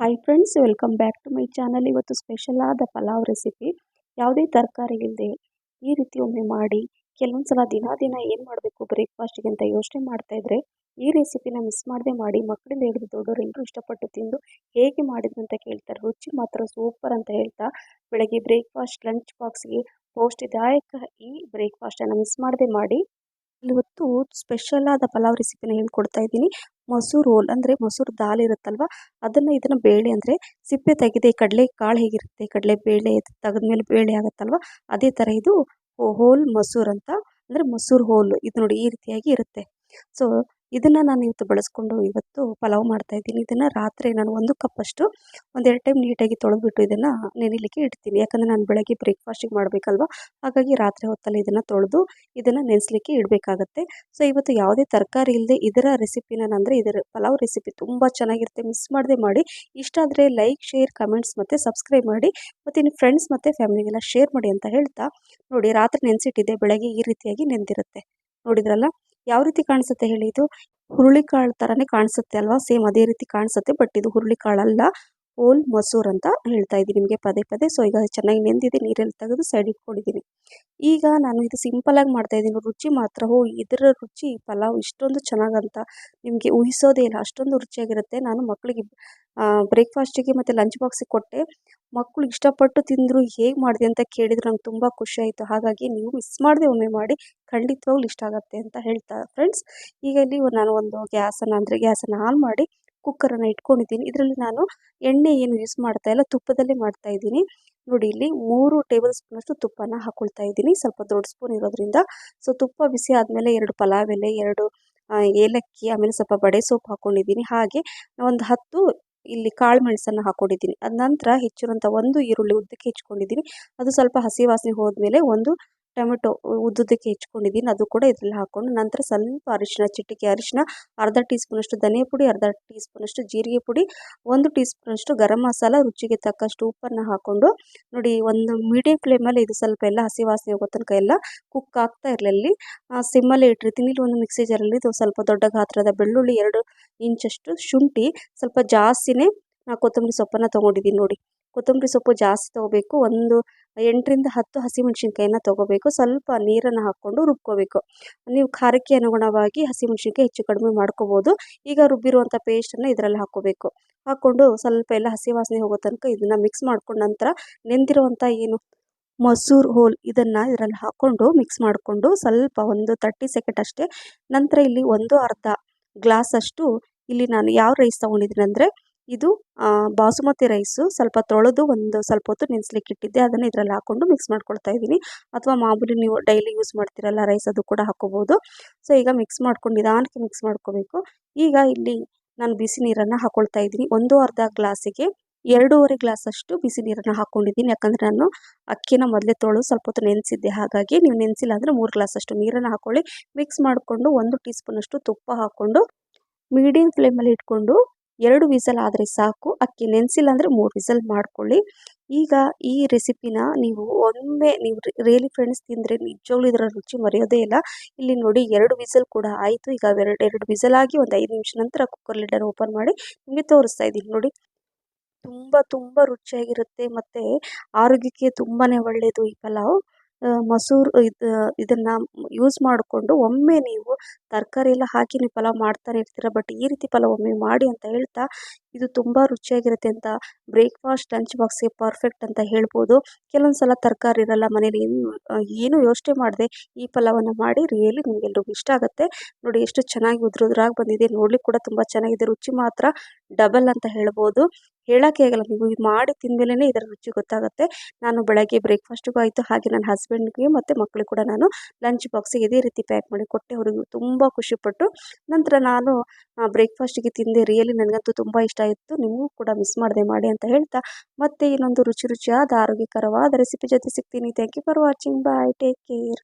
Hi friends, welcome back to my channel. ಇವತ್ತು special ಆದ pulao recipe. ಯಾವುದೇ ತರಕಾರಿ ಇಲ್ಲದೆ ಈ ರೀತಿ ಒಮ್ಮೆ ಮಾಡಿ. ಕೆಲವೊಂದು ಸಲ ದಿನ ಏನು ಮಾಡಬೇಕು ಬ್ರೇಕ್ಫಾಸ್ಟ್ಗೆ ಅಂತ ಯೋಚನೆ ಮಾಡ್ತಾ ಇದ್ರೆ ಈ ರೆಸಿಪಿನ ಮಿಸ್ ಮಾಡದೆ ಮಾಡಿ. ಮಕ್ಕಳಿಂದ ಹಿಡಿದು ದೊಡ್ಡವರೆಲ್ಲರೂ ಇಷ್ಟಪಟ್ಟು ತಿಂದು ಹೇಗೆ ಮಾಡಿದ್ರು ಅಂತ ಕೇಳ್ತಾರೆ. ರುಚಿ ಮಾತ್ರ ಸೂಪರ್ ಅಂತ ಹೇಳ್ತಾ ಬೆಳಗ್ಗೆ ಬ್ರೇಕ್ಫಾಸ್ಟ್ ಲಂಚ್ ಬಾಕ್ಸ್ಗೆ ಪೌಷ್ಟಿದಾಯಕ ಈ ಬ್ರೇಕ್ಫಾಸ್ಟನ್ನು ಮಿಸ್ ಮಾಡದೆ ಮಾಡಿ. ಇವತ್ತು ಸ್ಪೆಷಲ್ ಆದ ಪಲಾವ್ ರೆಸಿಪಿನ ಹೇಳ್ಕೊಡ್ತಾ ಇದ್ದೀನಿ. ಮಸೂರ್ ಹೋಲ್ ಅಂದರೆ ಮಸೂರ್ ದಾಲ್ ಇರುತ್ತಲ್ವ, ಇದನ್ನು ಬೇಳೆ ಅಂದರೆ ಸಿಪ್ಪೆ ತೆಗೆದೆ ಕಡಲೆ ಕಾಳು ಹೇಗಿರುತ್ತೆ, ಕಡಲೆ ಬೇಳೆ ತೆಗೆದ್ಮೇಲೆ ಬೇಳೆ ಆಗುತ್ತಲ್ವ, ಅದೇ ಥರ ಇದು ಹೋಲ್ ಮಸೂರ್ ಅಂತ, ಅಂದರೆ ಮಸೂರ್ ಹೋಲ್. ಇದು ನೋಡಿ ಈ ರೀತಿಯಾಗಿ ಇರುತ್ತೆ. ಸೊ ಇದನ್ನು ನಾನು ಇವತ್ತು ಬಳಸ್ಕೊಂಡು ಇವತ್ತು ಪಲಾವ್ ಮಾಡ್ತಾ ಇದ್ದೀನಿ. ಇದನ್ನು ರಾತ್ರಿ ನಾನು 1 ಕಪ್ಪಷ್ಟು 1-2 ಟೈಮ್ ನೀಟಾಗಿ ತೊಳೆದ್ಬಿಟ್ಟು ಇದನ್ನು ನೆನೆಲಿಕ್ಕೆ ಇಡ್ತೀನಿ. ಯಾಕಂದರೆ ನಾನು ಬೆಳಗ್ಗೆ ಬ್ರೇಕ್ಫಾಸ್ಟಿಗೆ ಮಾಡಬೇಕಲ್ವ, ಹಾಗಾಗಿ ರಾತ್ರಿ ಹೊತ್ತಲ್ಲಿ ಇದನ್ನು ತೊಳೆದು ಇದನ್ನು ನೆನೆಸಲಿಕ್ಕೆ ಇಡಬೇಕಾಗತ್ತೆ. ಸೊ ಇವತ್ತು ಯಾವುದೇ ತರಕಾರಿ ಇಲ್ಲದೆ ಇದರ ರೆಸಿಪಿನ ಅಂದರೆ ಇದರ ಪಲಾವ್ ರೆಸಿಪಿ ತುಂಬ ಚೆನ್ನಾಗಿರುತ್ತೆ. ಮಿಸ್ ಮಾಡದೆ ಮಾಡಿ. ಇಷ್ಟ ಆದರೆ ಲೈಕ್, ಶೇರ್, ಕಮೆಂಟ್ಸ್ ಮತ್ತು ಸಬ್ಸ್ಕ್ರೈಬ್ ಮಾಡಿ. ಮತ್ತು ನಿಮ್ಮ ಫ್ರೆಂಡ್ಸ್ ಮತ್ತು ಫ್ಯಾಮಿಲಿಗೆಲ್ಲ ಶೇರ್ ಮಾಡಿ ಅಂತ ಹೇಳ್ತಾ, ನೋಡಿ ರಾತ್ರಿ ನೆನೆಸಿಟ್ಟಿದ್ದೆ, ಬೆಳಗ್ಗೆ ಈ ರೀತಿಯಾಗಿ ನೆಂದಿರುತ್ತೆ. ನೋಡಿದ್ರಲ್ಲ ಯಾವ ರೀತಿ ಕಾಣಿಸುತ್ತೆ ಹೇಳಿ. ಇದು ಹುರುಳಿಕಾಳು ಥರನೇ ಕಾಣಿಸುತ್ತೆ ಅಲ್ವಾ, ಸೇಮ್ ಅದೇ ರೀತಿ ಕಾಣಿಸುತ್ತೆ. ಬಟ್ ಇದು ಹುರುಳಿಕಾಳಲ್ಲ, ಹೋಲ್ ಮಸೂರ್ ಅಂತ ಹೇಳ್ತಾ ಇದ್ದೀನಿ ನಿಮಗೆ ಪದೇ ಪದೇ. ಸೊ ಈಗ ಚೆನ್ನಾಗಿ ನೆಂದಿದೆ, ನೀರಲ್ಲಿ ತೆಗೆದು ಸೈಡ್ ಇಟ್ಕೊಂಡಿದ್ದೀನಿ. ಈಗ ನಾನು ಇದು ಸಿಂಪಲಾಗಿ ಮಾಡ್ತಾಯಿದ್ದೀನಿ. ರುಚಿ ಮಾತ್ರ ಇದರ ರುಚಿ ಪಲಾವ್ ಇಷ್ಟೊಂದು ಚೆನ್ನಾಗಂತ ನಿಮಗೆ ಊಹಿಸೋದೇ ಇಲ್ಲ, ಅಷ್ಟೊಂದು ರುಚಿಯಾಗಿರುತ್ತೆ. ನಾನು ಮಕ್ಕಳಿಗೆ ಬ್ರೇಕ್ಫಾಸ್ಟಿಗೆ ಮತ್ತು ಲಂಚ್ ಬಾಕ್ಸಿಗೆ ಕೊಟ್ಟೆ. ಮಕ್ಕಳು ಇಷ್ಟಪಟ್ಟು ತಿಂದರು. ಹೇಗೆ ಮಾಡಿದೆ ಅಂತ ಕೇಳಿದ್ರು, ನಂಗೆ ತುಂಬ ಖುಷಿ ಆಯಿತು. ಹಾಗಾಗಿ ನೀವು ಮಿಸ್ ಮಾಡದೆ ಒಮ್ಮೆ ಮಾಡಿ, ಖಂಡಿತವಾಗ್ಲೂ ಇಷ್ಟ ಆಗುತ್ತೆ ಅಂತ ಹೇಳ್ತಾ ಫ್ರೆಂಡ್ಸ್, ಈಗ ಇಲ್ಲಿ ನಾನು ಒಂದು ಗ್ಯಾಸನ್ನು ಆನ್ ಮಾಡಿ ಕುಕ್ಕರನ್ನು ಇಟ್ಕೊಂಡಿದ್ದೀನಿ. ಇದರಲ್ಲಿ ನಾನು ಎಣ್ಣೆ ಏನು ಯೂಸ್ ಮಾಡ್ತಾ ಇಲ್ಲ, ತುಪ್ಪದಲ್ಲೇ ಮಾಡ್ತಾ ಇದ್ದೀನಿ. ನೋಡಿ ಇಲ್ಲಿ 3 ಟೇಬಲ್ ಸ್ಪೂನಷ್ಟು ತುಪ್ಪನ ಹಾಕ್ಕೊಳ್ತಾ ಇದ್ದೀನಿ, ಸ್ವಲ್ಪ ದೊಡ್ಡ ಸ್ಪೂನ್ ಇರೋದ್ರಿಂದ. ಸೊ ತುಪ್ಪ ಬಿಸಿ ಆದಮೇಲೆ 2 ಪಲಾವ್ ಎಲೆ, 2 ಏಲಕ್ಕಿ, ಆಮೇಲೆ ಸ್ವಲ್ಪ ಬಡೆ ಸೊಪ್ಪು ಹಾಕ್ಕೊಂಡಿದ್ದೀನಿ. ಹಾಗೆ ಒಂದು 10 ಇಲ್ಲಿ ಕಾಳು ಮೆಣಸನ್ನು ಹಾಕ್ಕೊಂಡಿದ್ದೀನಿ. ಅದ ನಂತರ ಹೆಚ್ಚಿರುವಂಥ 1 ಈರುಳ್ಳಿ ಉದ್ದಕ್ಕೆ ಹೆಚ್ಕೊಂಡಿದ್ದೀನಿ. ಅದು ಸ್ವಲ್ಪ ಹಸಿ ವಾಸನೆ ಹೋದ್ಮೇಲೆ 1 ಟೊಮೆಟೊ ಉದ್ದುದ್ದಕ್ಕೆ ಹೆಚ್ಕೊಂಡಿದ್ದೀನಿ, ಅದು ಕೂಡ ಇದರಲ್ಲಿ ಹಾಕ್ಕೊಂಡು, ನಂತರ ಸ್ವಲ್ಪ ಅರಿಶಿನ, ಚಿಟಿಕೆ ಅರಿಶಿನ, ಅರ್ಧ ಟೀ ಸ್ಪೂನಷ್ಟು ಧನಿಯಾ ಪುಡಿ, ಅರ್ಧ ಟೀ ಸ್ಪೂನಷ್ಟು ಜೀರಿಗೆ ಪುಡಿ, 1 ಟೀ ಸ್ಪೂನಷ್ಟು ಗರಂ ಮಸಾಲ, ರುಚಿಗೆ ತಕ್ಕಷ್ಟು ಉಪ್ಪನ್ನು ಹಾಕ್ಕೊಂಡು, ನೋಡಿ ಒಂದು ಮೀಡಿಯಂ ಫ್ಲೇಮಲ್ಲಿ ಇದು ಸ್ವಲ್ಪ ಎಲ್ಲ ಹಸಿ ವಾಸನೆ ಹೋಗೋ ತನಕ ಎಲ್ಲ ಕುಕ್ ಆಗ್ತಾ ಇರಲಿ. ಸಿಮ್ಮಲ್ಲೇ ಇಟ್ಟಿರ್ತೀನಿ. ಇಲ್ಲಿ ಒಂದು ಮಿಕ್ಸಿ ಜಾರಲ್ಲಿ ಇದು ಸ್ವಲ್ಪ ದೊಡ್ಡ ಗಾತ್ರದ ಬೆಳ್ಳುಳ್ಳಿ, 2 ಇಂಚಷ್ಟು ಶುಂಠಿ, ಸ್ವಲ್ಪ ಜಾಸ್ತಿನೇ ಕೊತ್ತಂಬರಿ ಸೊಪ್ಪನ್ನು ತೊಗೊಂಡಿದ್ದೀನಿ. ನೋಡಿ ಕೊತ್ತಂಬರಿ ಸೊಪ್ಪು ಜಾಸ್ತಿ ತೊಗೋಬೇಕು. ಒಂದು 8ರಿಂದ 10 ಹಸಿಮೆಣ್ಸಿನ್ಕಾಯಿನ ತೊಗೋಬೇಕು. ಸ್ವಲ್ಪ ನೀರನ್ನು ಹಾಕ್ಕೊಂಡು ರುಬ್ಕೋಬೇಕು. ನೀವು ಖಾರಕ್ಕೆ ಅನುಗುಣವಾಗಿ ಹಸಿಮೆಣ್ಸಿನ್ಕಾಯಿ ಹೆಚ್ಚು ಕಡಿಮೆ ಮಾಡ್ಕೋಬೋದು. ಈಗ ರುಬ್ಬಿರುವಂಥ ಪೇಸ್ಟನ್ನು ಇದರಲ್ಲಿ ಹಾಕ್ಕೋಬೇಕು. ಹಾಕ್ಕೊಂಡು ಸ್ವಲ್ಪ ಎಲ್ಲ ಹಸಿ ವಾಸನೆ ಹೋಗೋ ತನಕ ಇದನ್ನು ಮಿಕ್ಸ್ ಮಾಡ್ಕೊಂಡು, ನಂತರ ನೆಂದಿರುವಂಥ ಏನು ಮಸೂರ್ ಹೋಲ್ ಇದನ್ನು ಇದರಲ್ಲಿ ಹಾಕ್ಕೊಂಡು ಮಿಕ್ಸ್ ಮಾಡಿಕೊಂಡು ಸ್ವಲ್ಪ ಒಂದು 30 ಸೆಕೆಂಡ್ ಅಷ್ಟೇ. ನಂತರ ಇಲ್ಲಿ ಅರ್ಧ ಗ್ಲಾಸಷ್ಟು ಇಲ್ಲಿ ನಾನು ಯಾವ ರೈಸ್ ತೊಗೊಂಡಿದ್ದೀನಿ ಅಂದರೆ ಇದು ಬಾಸುಮತಿ ರೈಸು. ಸ್ವಲ್ಪ ತೊಳೆದು ಸ್ವಲ್ಪ ಹೊತ್ತು ನೆನೆಸ್ಲಿಕ್ಕೆ ಇಟ್ಟಿದ್ದೆ, ಅದನ್ನು ಇದರಲ್ಲಿ ಹಾಕ್ಕೊಂಡು ಮಿಕ್ಸ್ ಮಾಡ್ಕೊಳ್ತಾ ಇದ್ದೀನಿ. ಅಥವಾ ಮಾಮೂಲಿ ನೀವು ಡೈಲಿ ಯೂಸ್ ಮಾಡ್ತೀರಲ್ಲ ರೈಸ್, ಅದು ಕೂಡ ಹಾಕ್ಕೋಬೋದು. ಸೊ ಈಗ ಮಿಕ್ಸ್ ಮಾಡ್ಕೊಂಡು ನಿಧಾನಕ್ಕೆ ಮಿಕ್ಸ್ ಮಾಡ್ಕೋಬೇಕು. ಈಗ ಇಲ್ಲಿ ನಾನು ಬಿಸಿ ನೀರನ್ನು ಹಾಕ್ಕೊಳ್ತಾ ಇದ್ದೀನಿ. ಅರ್ಧ ಗ್ಲಾಸಿಗೆ 2.5 ಗ್ಲಾಸಷ್ಟು ಬಿಸಿ ನೀರನ್ನು ಹಾಕ್ಕೊಂಡಿದ್ದೀನಿ. ಯಾಕಂದರೆ ನಾನು ಅಕ್ಕಿನ ಮೊದಲೇ ತೊಳೆದು ಸ್ವಲ್ಪ ಹೊತ್ತು ನೆನೆಸಿದ್ದೆ. ಹಾಗಾಗಿ ನೀವು ನೆನೆಸಿಲ್ಲ ಅಂದರೆ 3 ಗ್ಲಾಸಷ್ಟು ನೀರನ್ನು ಹಾಕ್ಕೊಳ್ಳಿ. ಮಿಕ್ಸ್ ಮಾಡಿಕೊಂಡು 1 ಟೀ ಸ್ಪೂನಷ್ಟು ತುಪ್ಪ ಹಾಕ್ಕೊಂಡು ಮೀಡಿಯಂ ಫ್ಲೇಮಲ್ಲಿ ಇಟ್ಕೊಂಡು 2 ವಿಸಲ್ ಆದರೆ ಸಾಕು. ಅಕ್ಕಿ ನೆನೆಸಿಲ್ಲ ಅಂದರೆ 3 ವಿಸಲ್ ಮಾಡ್ಕೊಳ್ಳಿ. ಈಗ ಈ ರೆಸಿಪಿನ ನೀವು ಒಮ್ಮೆ ನೀವು ರಿಯಲಿ ಫ್ರೆಂಡ್ಸ್ ತಿಂದರೆ ನಿಜವಾಗ್ಲೂ ಇದರ ರುಚಿ ಮರೆಯೋದೇ ಇಲ್ಲ. ಇಲ್ಲಿ ನೋಡಿ 2 ವಿಸಲ್ ಕೂಡ ಆಯಿತು. ಈಗ 2 ವಿಸಲ್ ಆಗಿ ಒಂದು 5 ನಿಮಿಷ ನಂತರ ಕುಕ್ಕರ್ ಲಿಡನ್ನು ಓಪನ್ ಮಾಡಿ ನಿಮಗೆ ತೋರಿಸ್ತಾ ಇದ್ದೀನಿ. ನೋಡಿ ತುಂಬ ರುಚಿಯಾಗಿರುತ್ತೆ ಮತ್ತು ಆರೋಗ್ಯಕ್ಕೆ ತುಂಬಾ ಒಳ್ಳೆಯದು ಈ ಪಲಾವ್. ಮಸೂರ್ ಇದನ್ನು ಯೂಸ್ ಮಾಡಿಕೊಂಡು ಒಮ್ಮೆ ನೀವು ತರಕಾರಿ ಎಲ್ಲ ಹಾಕಿ ನೀವು ಪಲಾವ್ ಮಾಡ್ತಾನೆ ಇರ್ತೀರ. ಬಟ್ ಈ ರೀತಿ ಪಲಾವ್ ಒಮ್ಮೆ ಮಾಡಿ ಅಂತ ಹೇಳ್ತಾ, ಇದು ತುಂಬ ರುಚಿಯಾಗಿರುತ್ತೆ ಅಂತ ಬ್ರೇಕ್ಫಾಸ್ಟ್ ಲಂಚ್ ಬಾಕ್ಸ್ಗೆ ಪರ್ಫೆಕ್ಟ್ ಅಂತ ಹೇಳ್ಬೋದು. ಕೆಲವೊಂದು ಸಲ ತರಕಾರಿ ಇರಲ್ಲ ಮನೇಲಿ, ಏನು ಯೋಚನೆ ಮಾಡದೆ ಈ ಪಲಾವನ್ನು ಮಾಡಿ. ರಿಯಲಿ ನಿಮಗೆಲ್ರಿಗೂ ಇಷ್ಟ ಆಗುತ್ತೆ. ನೋಡಿ ಎಷ್ಟು ಚೆನ್ನಾಗಿ ಉದ್ರಾಗಿ ಬಂದಿದೆ, ನೋಡ್ಲಿಕ್ಕೆ ಕೂಡ ತುಂಬ ಚೆನ್ನಾಗಿದೆ. ರುಚಿ ಮಾತ್ರ ಡಬಲ್ ಅಂತ ಹೇಳ್ಬೋದು. ಹೇಳೋಕ್ಕೆ ಆಗಲ್ಲ, ನೀವು ಮಾಡಿ ತಿಂದಮೇಲೆ ಇದರ ರುಚಿ ಗೊತ್ತಾಗುತ್ತೆ. ನಾನು ಬೆಳಗ್ಗೆ ಬ್ರೇಕ್ಫಾಸ್ಟಿಗೂ ಆಯಿತು, ಹಾಗೆ ನನ್ನ ಹಸ್ಬೆಂಡ್ಗೆ ಮತ್ತು ಮಕ್ಕಳಿಗೆ ಕೂಡ ನಾನು ಲಂಚ್ ಬಾಕ್ಸಿಗೆ ಇದೇ ರೀತಿ ಪ್ಯಾಕ್ ಮಾಡಿ ಕೊಟ್ಟೆ. ಅವರಿಗೂ ತುಂಬ ಖುಷಿಪಟ್ಟು ನಂತರ ನಾನು ಬ್ರೇಕ್ಫಾಸ್ಟಿಗೆ ತಿಂದೆ. ರಿಯಲಿ ನನಗಂತೂ ತುಂಬ ಇಷ್ಟ ಆಯಿತು. ನೀವು ಕೂಡ ಮಿಸ್ ಮಾಡದೆ ಮಾಡಿ ಅಂತ ಹೇಳ್ತಾ, ಮತ್ತೆ ಇನ್ನೊಂದು ರುಚಿಯಾದ ಆರೋಗ್ಯಕರವಾದ ರೆಸಿಪಿ ಜೊತೆ ಸಿಗ್ತೀನಿ. Thank you for watching. Bye, take care.